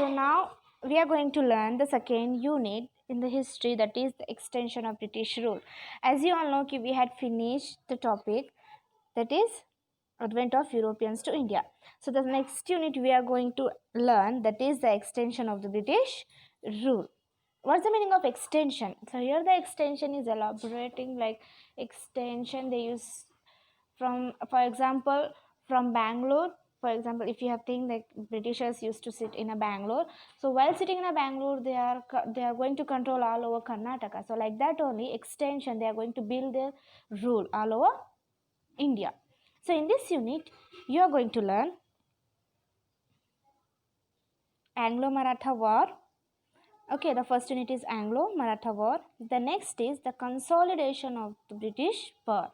So now we are going to learn the second unit in the history, that is the extension of British rule. As you all know, we had finished the topic, that is advent of Europeans to India. So the next unit we are going to learn, that is the extension of the British rule. What's the meaning of extension? So here the extension is elaborating, like extension they use from, for example, from Bangalore. For example, if you have think like Britishers used to sit in a Bangalore, so while sitting in a Bangalore they are going to control all over Karnataka. So like that only extension, they are going to build their rule all over India. So in this unit you are going to learn Anglo-Maratha War. Okay, the first unit is Anglo-Maratha War. The next is the consolidation of the British power.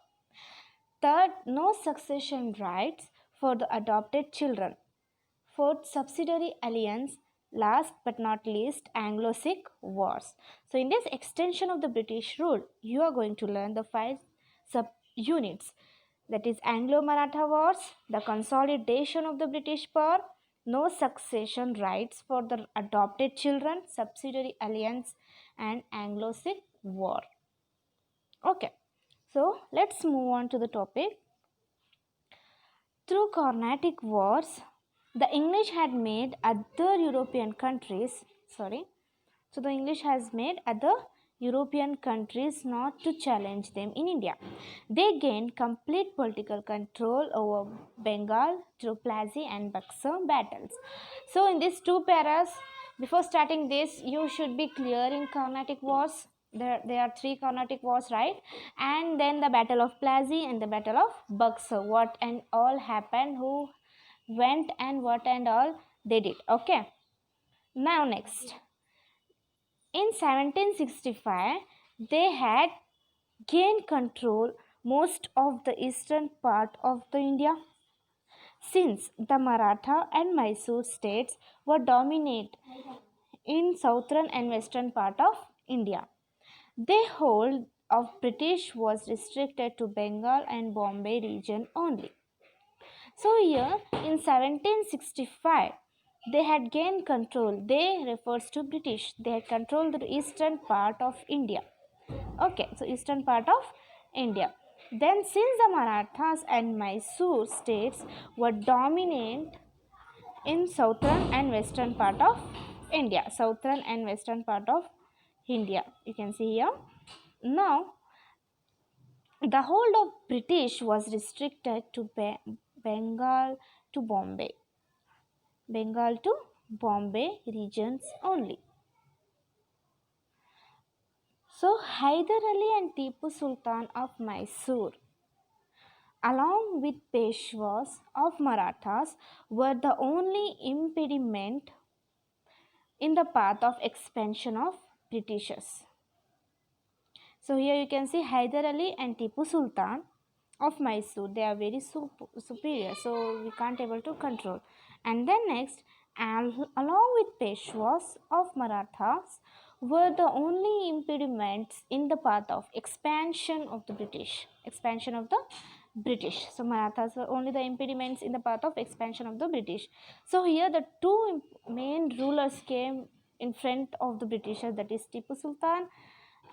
Third, no succession rights for the adopted children. Fourth, subsidiary alliance. Last but not least, Anglo-Sikh wars. So in this extension of the British rule, you are going to learn the 5 sub-units. That is Anglo-Maratha wars, the consolidation of the British power, no succession rights for the adopted children, subsidiary alliance, and Anglo-Sikh war. Okay, so let's move on to the topic. Through Carnatic wars, the English had made other European countries, so the English has made other European countries not to challenge them in India. They gained complete political control over Bengal through Plassey and Buxar battles. So in these two paras, before starting this, you should be clear in Carnatic wars. There are 3 Carnatic wars, right? And then the battle of Plassey and the battle of Buxar. What and all happened, who went and what and all they did. Okay. Now next. In 1765, they had gained control most of the eastern part of the India. Since the Maratha and Mysore states were dominant in southern and western part of India, the hold of British was restricted to Bengal and Bombay region only. So here in 1765, they had gained control. They refers to British. They had controlled the eastern part of India. Okay, so eastern part of India. Then since the Marathas and Mysore states were dominant in southern and western part of India. Southern and western part of India. You can see here. Now, the hold of British was restricted to Bengal to Bombay. Bengal to Bombay regions only. So, Hyder Ali and Tipu Sultan of Mysore, along with Peshwas of Marathas, were the only impediment in the path of expansion of Britishers. So here you can see Hyder Ali and Tipu Sultan of Mysore. They are very superior, so we can't able to control. And then next, along with Peshwas of Marathas, were the only impediments in the path of expansion of the British. Expansion of the British. So Marathas were only the impediments in the path of expansion of the British. So here the two main rulers came in front of the Britishers, that is Tipu Sultan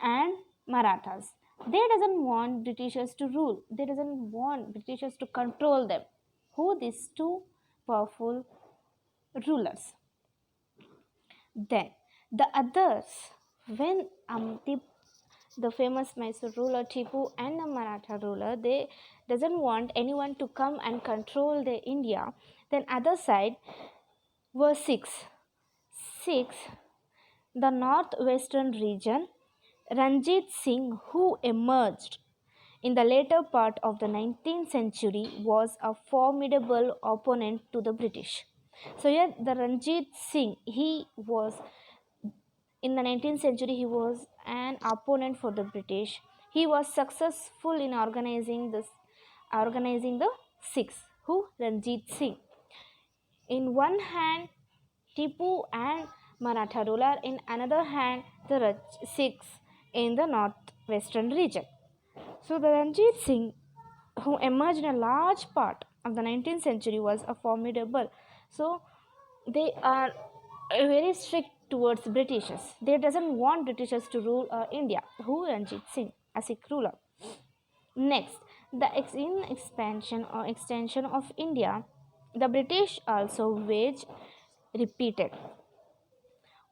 and Marathas. They doesn't want Britishers to rule. They doesn't want Britishers to control them. Who? These two powerful rulers. Then the others, when the famous Mysore ruler Tipu and the Maratha ruler, they doesn't want anyone to come and control the India. Then other side were Sikhs. The northwestern region. Ranjit Singh, who emerged in the later part of the 19th century, was a formidable opponent to the British. So here the Ranjit Singh, he was in the 19th century, he was an opponent for the British. He was successful in organizing the Sikhs. Who? Ranjit Singh. In one hand, Tipu and Maratha ruler, in another hand, the Sikhs in the northwestern region. So the Ranjit Singh, who emerged in a large part of the 19th century, was a formidable. So they are very strict towards Britishers. They doesn't want Britishers to rule India. Who? Ranjit Singh, a Sikh ruler. Next, in expansion or extension of India, the British also waged repeated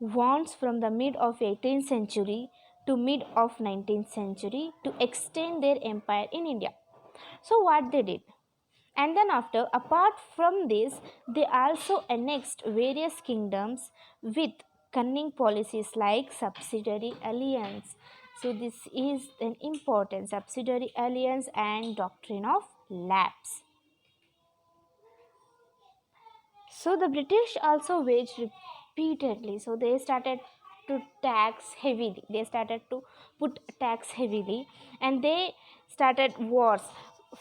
wars from the mid of 18th century to mid of 19th century to extend their empire in India. So what they did? And then after, apart from this, they also annexed various kingdoms with cunning policies like subsidiary alliance. So this is an important subsidiary alliance and doctrine of lapse. So the British also waged repeatedly. So they started to tax heavily. They started to put tax heavily, and they started wars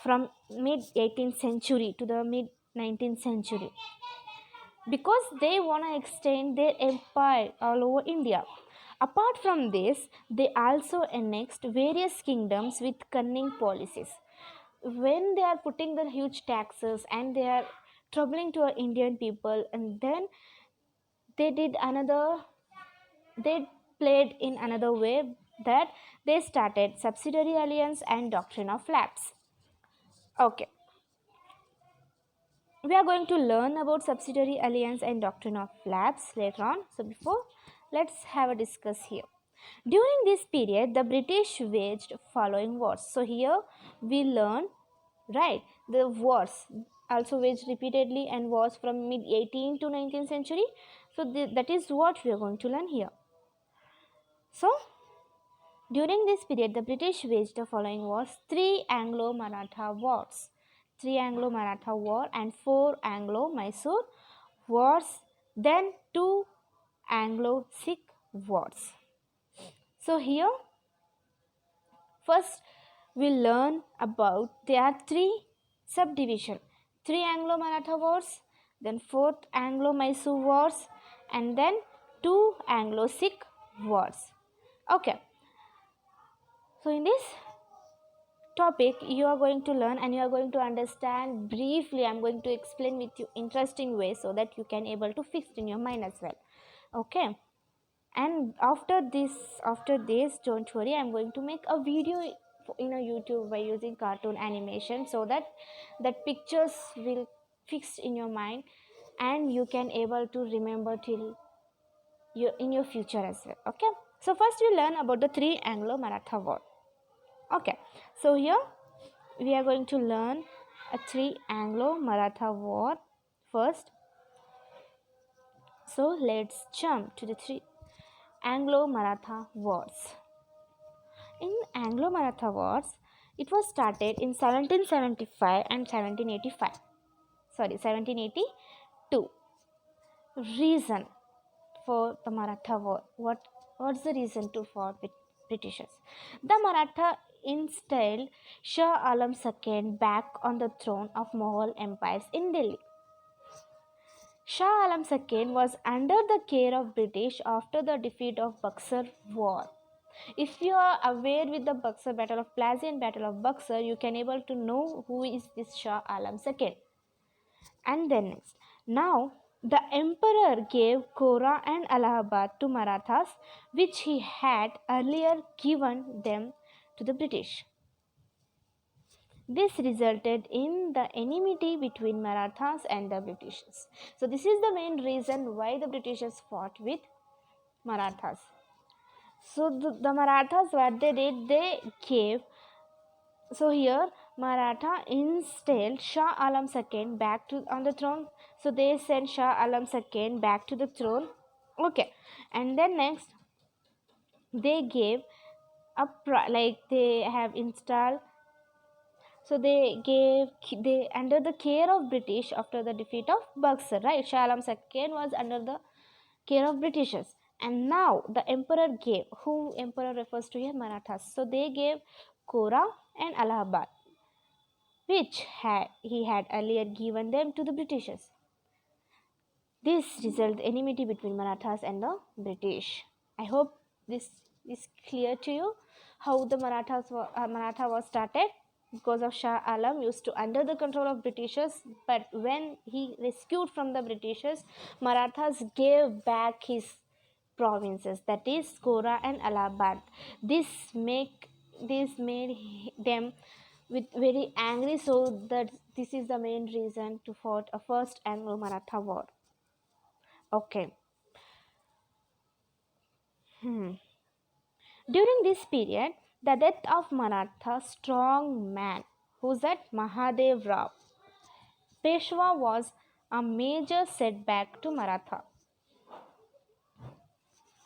from mid 18th century to the mid 19th century because they want to extend their empire all over India. Apart from this, they also annexed various kingdoms with cunning policies. When they are putting the huge taxes and they are troubling to our Indian people, and then they did another, they played in another way, that they started subsidiary alliance and doctrine of lapse. Okay, we are going to learn about subsidiary alliance and doctrine of lapse later on. So before, let's have a discuss here. During this period, the British waged following wars. So here we learn, right, the wars also waged repeatedly and wars from mid 18th to 19th century. So that is what we are going to learn here. So during this period, the British waged the following wars: 3 Anglo-Maratha wars, 3 Anglo-Maratha war and 4 Anglo-Mysore wars, then 2 Anglo-Sikh wars. So here, first we learn about there are 3 subdivision: 3 Anglo-Maratha wars, then 4th Anglo-Mysore wars, and then 2 Anglo-Sikh wars. Okay. So in this topic you are going to learn and you are going to understand briefly. I'm going to explain with you interesting way so that you can able to fix in your mind as well. Okay. And after this, don't worry, I'm going to make a video in a YouTube by using cartoon animation so that pictures will fix in your mind and you can able to remember till you in your future as well. Okay. So first we learn about the 3 Anglo-Maratha war. Okay, so here we are going to learn a 3 Anglo-Maratha war first. So let's jump to the 3 Anglo-Maratha wars. In Anglo-Maratha wars, it was started in 1775 and 1785. 1782. Reason for the Maratha war. What's the reason to for Britishers? The Maratha installed Shah Alam II back on the throne of Mughal empires in Delhi. Shah Alam II was under the care of British after the defeat of Buxar War. If you are aware with the Buxar Battle of Plassey and Battle of Buxar, you can able to know who is this Shah Alam II. And then next, now the emperor gave Kora and Allahabad to Marathas, which he had earlier given them to the British. This resulted in the enmity between Marathas and the Britishers. So this is the main reason why the Britishers fought with Marathas. So the Marathas, what they did, they gave. So here Maratha installed Shah Alam II back to on the throne. So they sent Shah Alam II back to the throne. Okay, and then next they gave a like they have installed. So they under the care of British after the defeat of Buxar, right? Shah Alam II was under the care of Britishers, and now the emperor gave. Who emperor refers to here? Marathas. So they gave Kora and Allahabad, which he had earlier given them to the Britishers. This resulted enmity between Marathas and the British. I hope this is clear to you how the Maratha was started. because of Shah Alam used to under the control of Britishers, but when he rescued from the Britishers, Marathas gave back his provinces, that is Skora and Allahabad. This make this made them with very angry, so that this is the main reason to fought a first Anglo-Maratha war. Okay. Hmm. During this period, the death of Maratha strong man, who's that Mahadev Rao Peshwa, was a major setback to Maratha.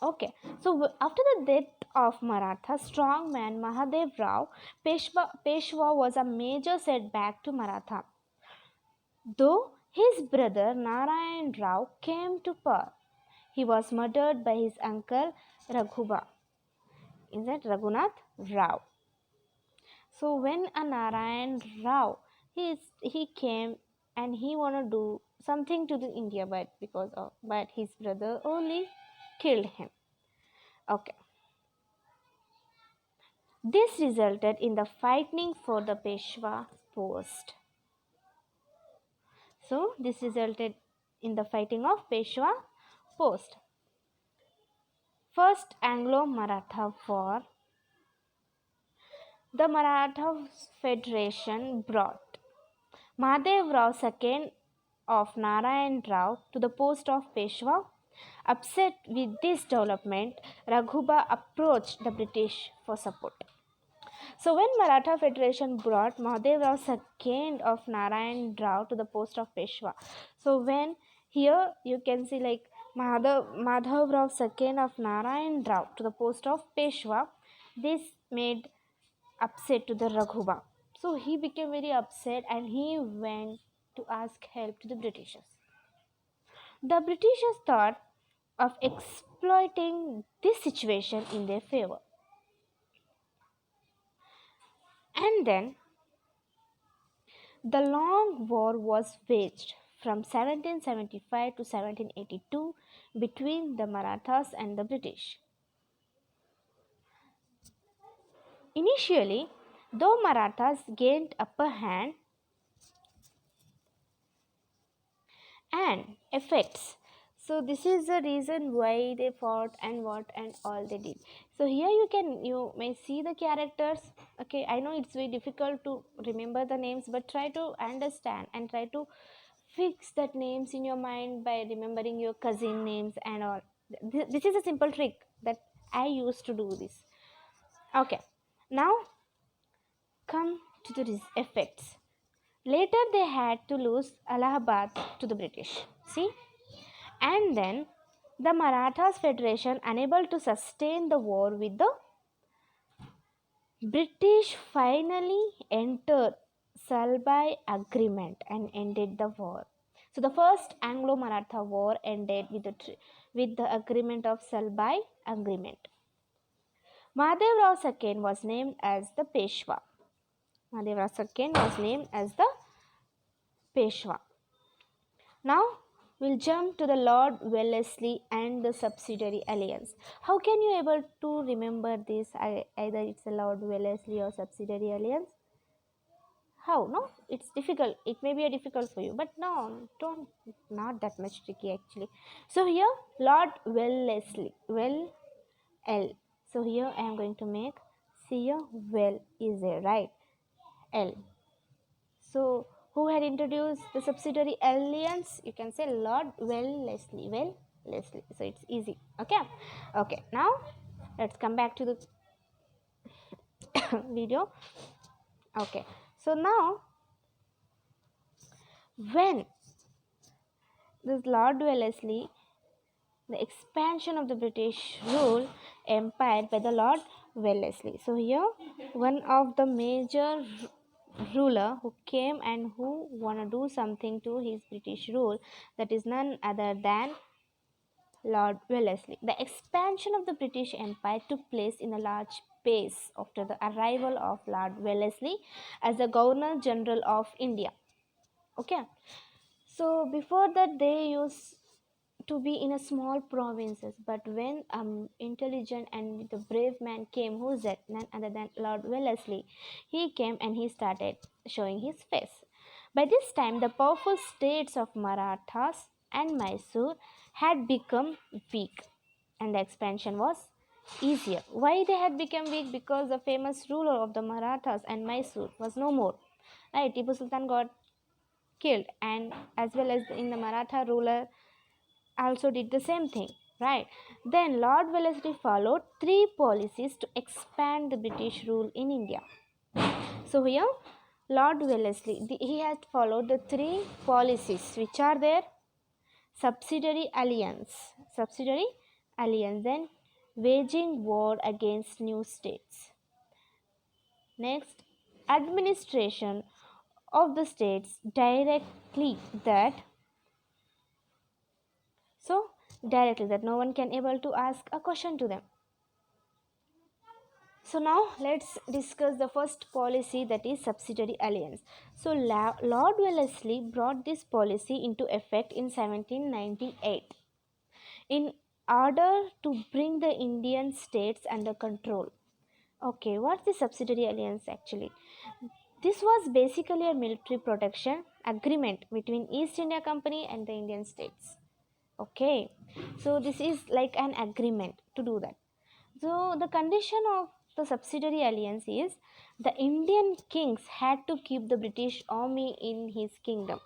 Okay, so after the death of Maratha strongman Mahadev Rao, Peshwa was a major setback to Maratha. Though his brother Narayan Rao came to power, he was murdered by his uncle Raghuba. Is that Raghunath Rao? So when a Narayan Rao, he came and he wanna do something to the India, but his brother only killed him. Okay. This resulted in the fighting for the Peshwa post. So this resulted in the fighting of Peshwa post. First Anglo-Maratha War. The Maratha Federation brought Mahadev Rao II of Narayan Rao to the post of Peshwa. Upset with this development, Raghuba approached the British for support. So when Maratha Federation brought Mahadev Rao II of Narayan Rao to the post of Peshwa. So when here you can see like Madhav Rao II of Narayan Rao to the post of Peshwa, this made upset to the Raghuba. So he became very upset and he went to ask help to the Britishers. The Britishers thought of exploiting this situation in their favor. And then the long war was waged from 1775 to 1782 between the Marathas and the British. Initially, though Marathas gained upper hand and effects, so this is the reason why they fought and what and all they did. So here you may see the characters. Okay, I know it's very difficult to remember the names, but try to understand and try to fix that names in your mind by remembering your cousin names and all. This is a simple trick that I used to do this. Okay, now come to the effects. Later they had to lose Allahabad to the British. See, and then the Marathas Federation unable to sustain the war with the British finally entered Salbai Agreement and ended the war. So the first Anglo-Maratha war ended with the agreement of Salbai Agreement. Mahadev Rao II was named as the Peshwa. Mahadev Rao II was named as the Peshwa. Now we'll jump to the Lord Wellesley and the subsidiary alliance. How can you able to remember this? Either it's a Lord Wellesley or subsidiary alliance. How? No, it's difficult. It may be a difficult for you, but no, don't, not that much tricky actually. So here Lord Wellesley, well L. So here I am going to make, see here well is there, right? L. So who had introduced the subsidiary alliance? You can say Lord Wellesley. Wellesley. So it's easy. Okay. Okay. Now let's come back to the video. Okay. So now when this Lord Wellesley, the expansion of the British rule empire by the Lord Wellesley. So here one of the major ruler who came and who wanna do something to his British rule, that is none other than Lord Wellesley. The expansion of the British Empire took place in a large pace after the arrival of Lord Wellesley as the Governor General of India. Okay, so before that they used to be in a small provinces. But when intelligent and the brave man came, who's that? None other than Lord Wellesley. He came and he started showing his face. By this time, the powerful states of Marathas and Mysore had become weak, and the expansion was easier. Why they had become weak? Because the famous ruler of the Marathas and Mysore was no more. Right, Tipu Sultan got killed, and as well as in the Maratha ruler also did the same thing, right? Then Lord Wellesley followed three policies to expand the British rule in India. So here Lord Wellesley, he had followed the three policies which are there: subsidiary alliance, then waging war against new states, next administration of the states directly, that so directly that no one can able to ask a question to them. So now let's discuss the first policy, that is subsidiary alliance. So Lord Wellesley brought this policy into effect in 1798 in order to bring the Indian states under control. Okay, what's the subsidiary alliance actually? This was basically a military protection agreement between East India Company and the Indian states. Okay, so this is like an agreement to do that. So the condition of the subsidiary alliance is the Indian kings had to keep the British army in his kingdom.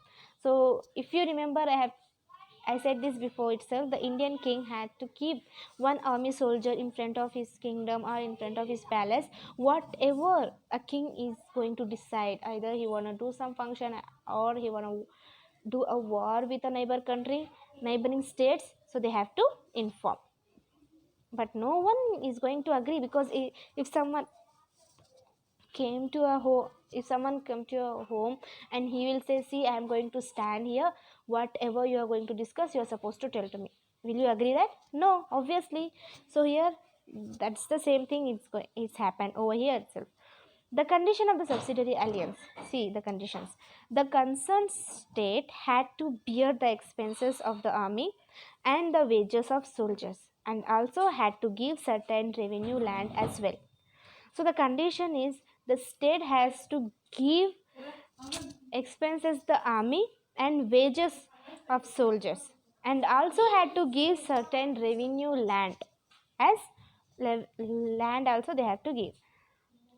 So if you remember, I said this before itself, the Indian king had to keep one army soldier in front of his kingdom or in front of his palace. Whatever a king is going to decide, either he wanna do some function or he wanna do a war with a neighboring states, so they have to inform. But no one is going to agree, because if someone came to a home, if someone come to a home and he will say, see, I am going to stand here, whatever you are going to discuss, you are supposed to tell to me. Will you agree that? No, obviously. So here that's the same thing, it's happened over here itself. The condition of the subsidiary alliance. See the conditions. The concerned state had to bear the expenses of the army and the wages of soldiers, and also had to give certain revenue land as well. So the condition is the state has to give expenses the army and wages of soldiers, and also had to give certain revenue land as land also they have to give.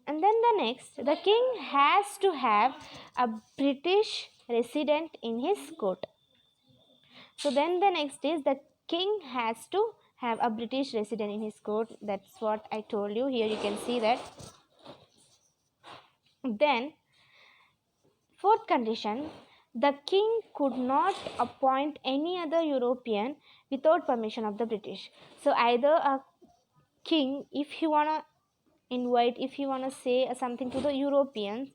And then the next, the king has to have a British resident in his court. So then the next is the king has to have a British resident in his court. That's what I told you. Here you can see that. Then fourth condition, the king could not appoint any other European without permission of the British. So either a king, if he wanna invite, if he wanna say something to the Europeans,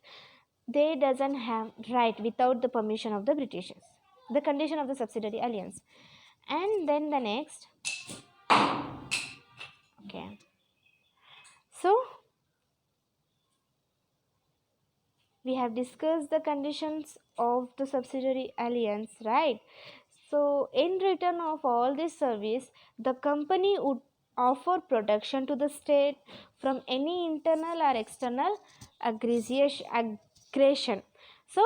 they doesn't have right without the permission of the Britishers. The condition of the subsidiary alliance. And then the next, okay, so we have discussed the conditions of the subsidiary alliance, right? So in return of all this service, the company would offer protection to the state from any internal or external aggression. So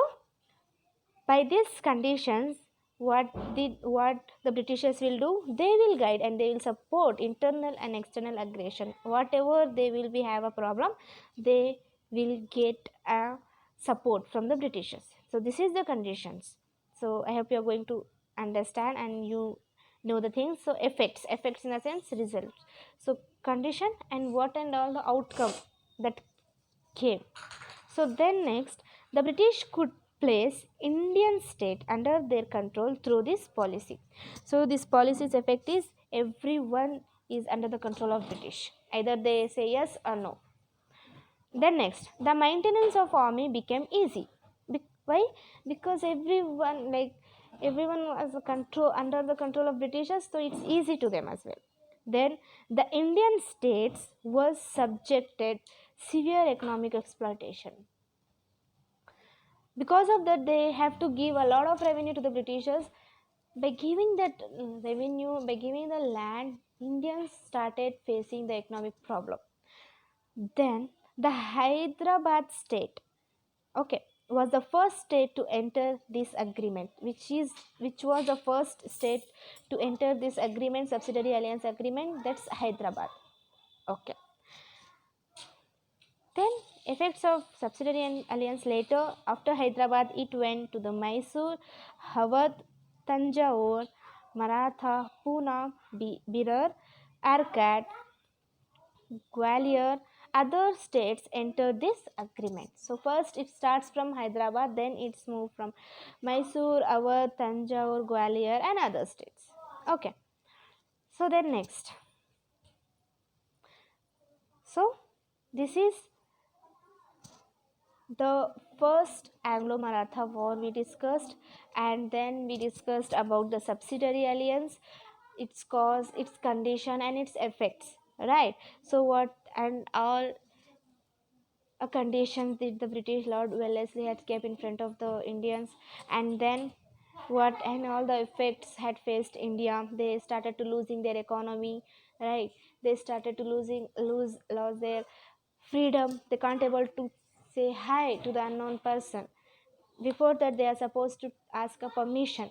by these conditions, what the Britishers will do? They will guide and they will support internal and external aggression. Whatever they will be have a problem, they will get a support from the Britishers. So this is the conditions. So I hope you are going to understand and you know the things. So effects in a sense, results. So condition and what and all the outcome that came. So then next, the British could place Indian state under their control through this policy. So this policy's effect is everyone is under the control of British. Either they say yes or no. Then next, the maintenance of army became easy. Why? Because everyone was under the control of Britishers, so it's easy to them as well. Then the Indian states were subjected severe economic exploitation. Because of that, they have to give a lot of revenue to the Britishers. By giving that revenue, by giving the land, Indians started facing the economic problem. Then the Hyderabad state, okay, was the first state to enter this agreement, which was the first state to enter this agreement, subsidiary alliance agreement. That's Hyderabad. Okay. Then effects of subsidiary alliance later. After Hyderabad, it went to the Mysore, Awadh, Tanjore, Maratha, Pune, Birar, Arcot, Gwalior. Other states entered this agreement. So first it starts from Hyderabad, then it's moved from Mysore, Awadh, Tanjore, Gwalior, and other states. Okay. So then next. So this is the first Anglo-Maratha war we discussed, and then we discussed about the subsidiary alliance, its cause, its condition, and its effects. Right. So what and all a conditions that the British Lord Wellesley had kept in front of the Indians, and then what and all the effects had faced India. They started to losing their economy, right? They started to lose their freedom. They can't able to say hi to the unknown person. Before that, they are supposed to ask a permission.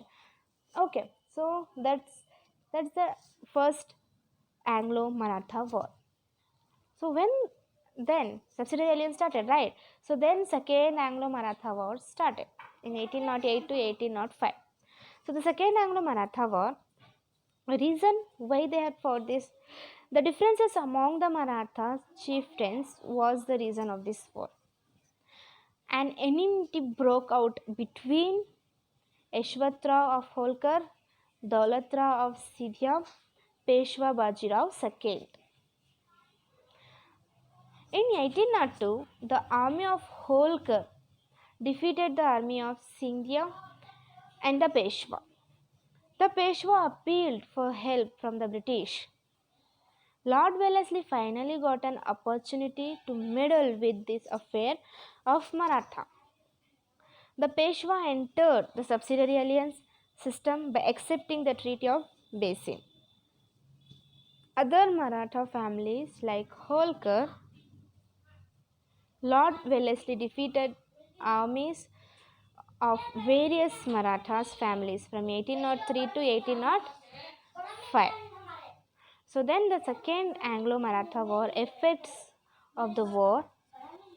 Okay, so that's the first Anglo-Maratha War. So when then subsidiary alliance started, right? So then second Anglo-Maratha War started in 1808 to 1805. So the second Anglo-Maratha War, the reason why they had fought this, the differences among the Maratha chieftains was the reason of this war. An enmity broke out between Yashwantrao of Holkar, Daulatrao of Sindhia, Peshwa Bajirao II. In 1802, the army of Holkar defeated the army of Sindhia and the Peshwa. The Peshwa appealed for help from the British. Lord Wellesley finally got an opportunity to meddle with this affair of Maratha. The Peshwa entered the subsidiary alliance system by accepting the Treaty of Basin. Other Maratha families like Holkar, Lord Wellesley defeated armies of various Marathas families from 1803 to 1805. So then the second Anglo-Maratha War, effects of the war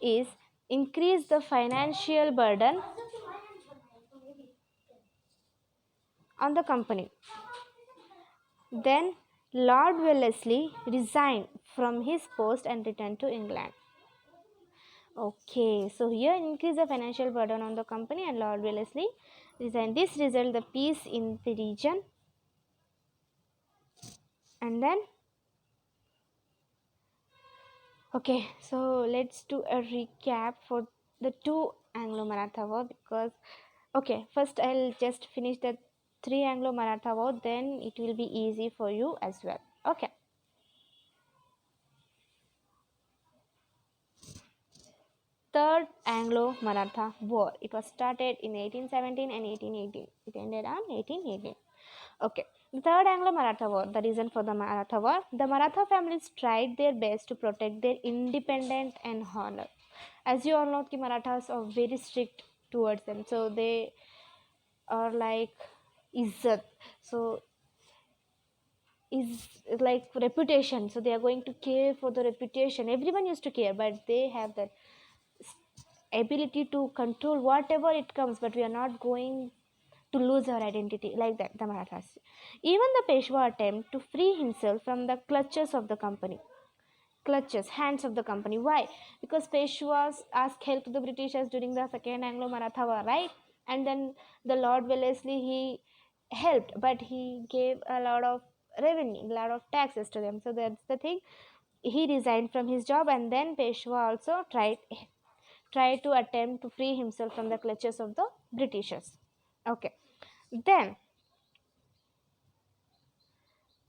is increase the financial burden on the company. Then Lord Wellesley resigned from his post and returned to England. Okay, so here increase the financial burden on the company and Lord Wellesley resigned. This result the peace in the region. And then okay, so let's do a recap for the two Anglo-Maratha War, because okay, first I'll just finish the three Anglo-Maratha War, then it will be easy for you as well. Okay. Third Anglo-Maratha War. It was started in 1817 and 1818. It ended on 1818. Okay. The Third Anglo-Maratha War. The reason for the Maratha War. The Maratha families tried their best to protect their independence and honor. As you all know, the Marathas are very strict towards them. So they are like izzat. So is like reputation. So they are going to care for the reputation. Everyone used to care, but they have that ability to control whatever it comes, but we are not going to lose our identity like that. The Marathas, even the Peshwa attempt to free himself from the clutches of the company, clutches hands of the company. Why? Because Peshwas asked help to the Britishers during the second Anglo-Maratha War, right? And then the Lord Wellesley, he helped, but he gave a lot of revenue, a lot of taxes to them. So that's the thing, he resigned from his job, and then Peshwa also tried to attempt to free himself from the clutches of the Britishers. Okay. Then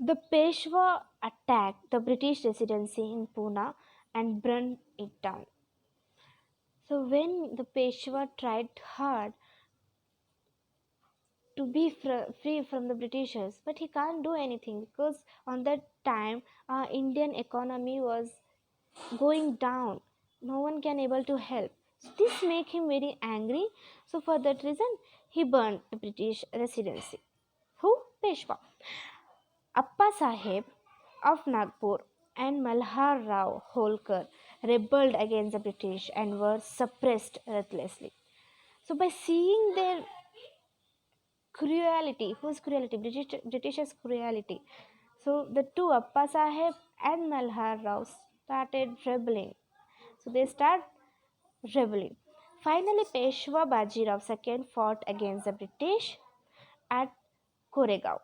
the Peshwa attacked the British residency in Pune and burned it down. So when the Peshwa tried hard to be free from the Britishers, but he can't do anything because on that time our Indian economy was going down. No one can able to help. So this make him very angry. So for that reason, he burned the British residency. Who? Peshwa. Appa Sahib of Nagpur and Malhar Rao Holkar rebelled against the British and were suppressed ruthlessly. So by seeing their cruelty, whose cruelty? Britishers' cruelty. So the two Appa Sahib and Malhar Rao started rebelling. So they start rebelling. Finally, Peshwa Bajirao II fought against the British at Koregaon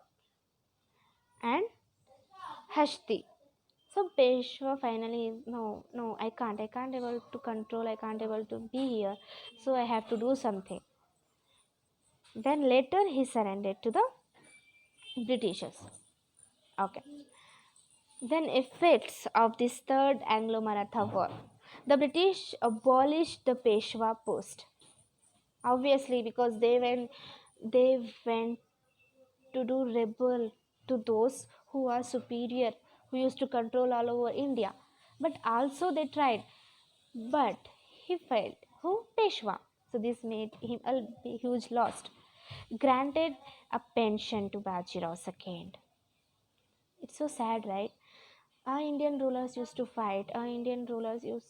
and Hashti. So Peshwa finally, no, I can't able to control, I can't able to be here, so I have to do something. Then later he surrendered to the Britishers. Okay. Then effects of this third Anglo-Maratha war. The British abolished the Peshwa post. Obviously, because they went to do rebel to those who are superior, who used to control all over India. But also they tried, but he failed. Who? Peshwa. So this made him a huge loss. Granted a pension to Bajirao II. It's so sad, right? Our Indian rulers used to fight. Our Indian rulers used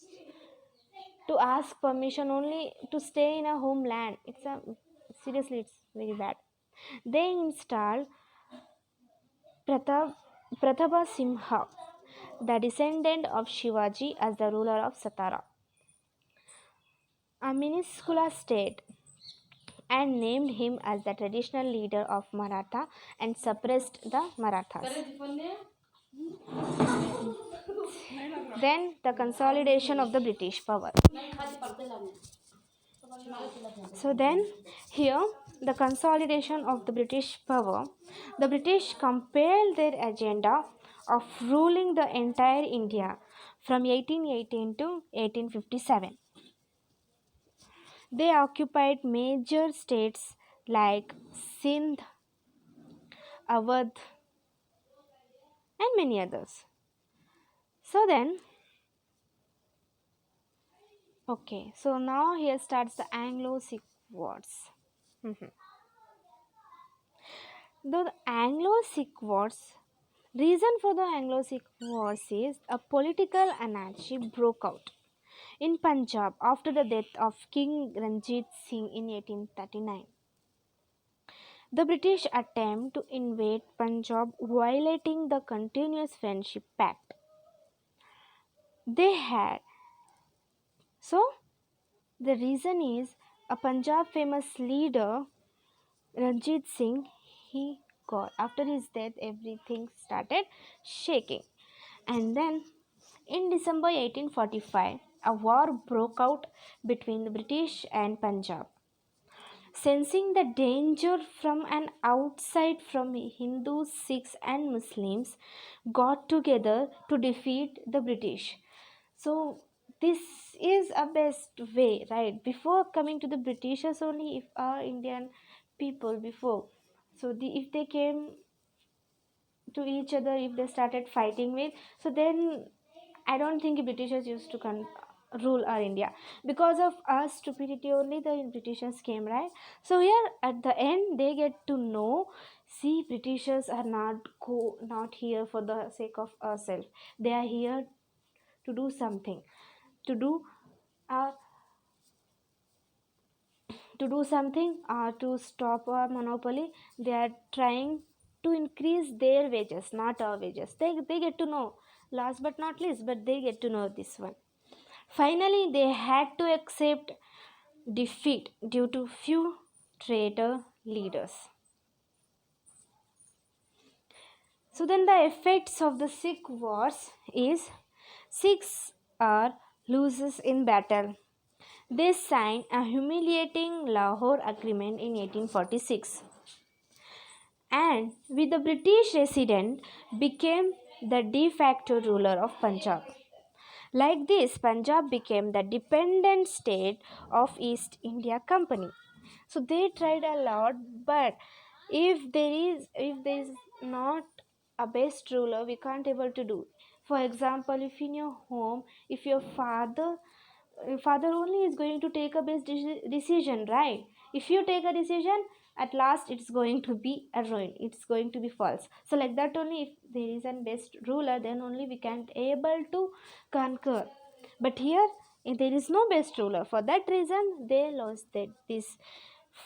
to ask permission only to stay in a homeland. It's very bad. They installed Pratap, Pratapa Simha, the descendant of Shivaji, as the ruler of Satara, a minuscule state, and named him as the traditional leader of Maratha and suppressed the Marathas. Then the consolidation of the British power. So then here the consolidation of the British power, the British compelled their agenda of ruling the entire India from 1818 to 1857. They occupied major states like Sindh, Awadh, and many others. So then, okay, so now here starts the Anglo-Sikh Wars. The Anglo-Sikh Wars, reason for the Anglo-Sikh Wars is a political anarchy broke out in Punjab after the death of King Ranjit Singh in 1839. The British attempt to invade Punjab, violating the Continuous Friendship Pact. They had. So, the reason is a Punjab famous leader, Ranjit Singh, he got. After his death, everything started shaking. And then, in December 1845, a war broke out between the British and Punjab. Sensing the danger from an outside from Hindus, Sikhs and Muslims got together to defeat the British. So this is a best way, right? Before coming to the Britishers only, if our Indian people before, so if they came to each other, if they started fighting with, so then I don't think Britishers used to rule our India. Because of our stupidity only the Britishers came, right? So here at the end they get to know, see, Britishers are not here for the sake of ourselves. They are here to do something, to do uh, to stop our monopoly. They are trying to increase their wages, not our wages. They get to know, last but not least, but they get to know this one. Finally, they had to accept defeat due to few traitor leaders. So then the effects of the Sikh wars is Sikhs are losers in battle. They signed a humiliating Lahore Agreement in 1846 and with the British resident became the de facto ruler of Punjab. Like this, Punjab became the dependent state of East India Company. So they tried a lot, but if there is not a best ruler, we can't able to do. For example, if in your home, if your father only is going to take a best decision, right? If you take a decision, at last it's going to be a ruin, it's going to be false. So like that only, if there is a best ruler, then only we can able to conquer. But here, there is no best ruler. For that reason, they lost this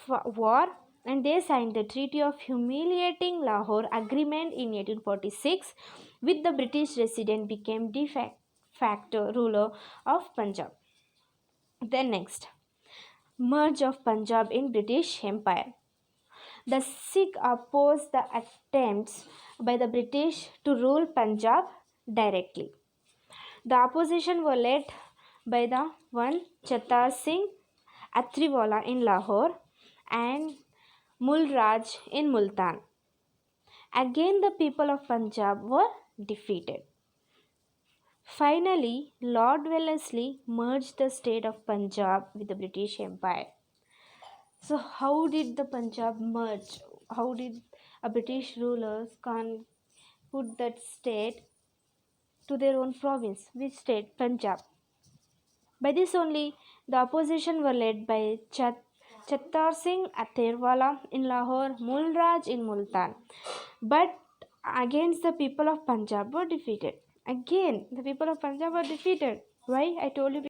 war, and they signed the Treaty of Humiliating Lahore Agreement in 1846, with the British resident became de facto ruler of Punjab. Then next, merge of Punjab in British Empire. The Sikh opposed the attempts by the British to rule Punjab directly. The opposition were led by the one Chatar Singh Atriwala in Lahore and Mulraj in Multan. Again, the people of Punjab were defeated. Finally, Lord Wellesley merged the state of Punjab with the British Empire. So, how did the Punjab merge? How did a British rulers can put that state to their own province? Which state? Punjab. By this only, the opposition were led by Chattar Singh Aterwala in Lahore, Mulraj in Multan. But against the people of Punjab were defeated. Again, the people of Punjab were defeated. Why? I told you.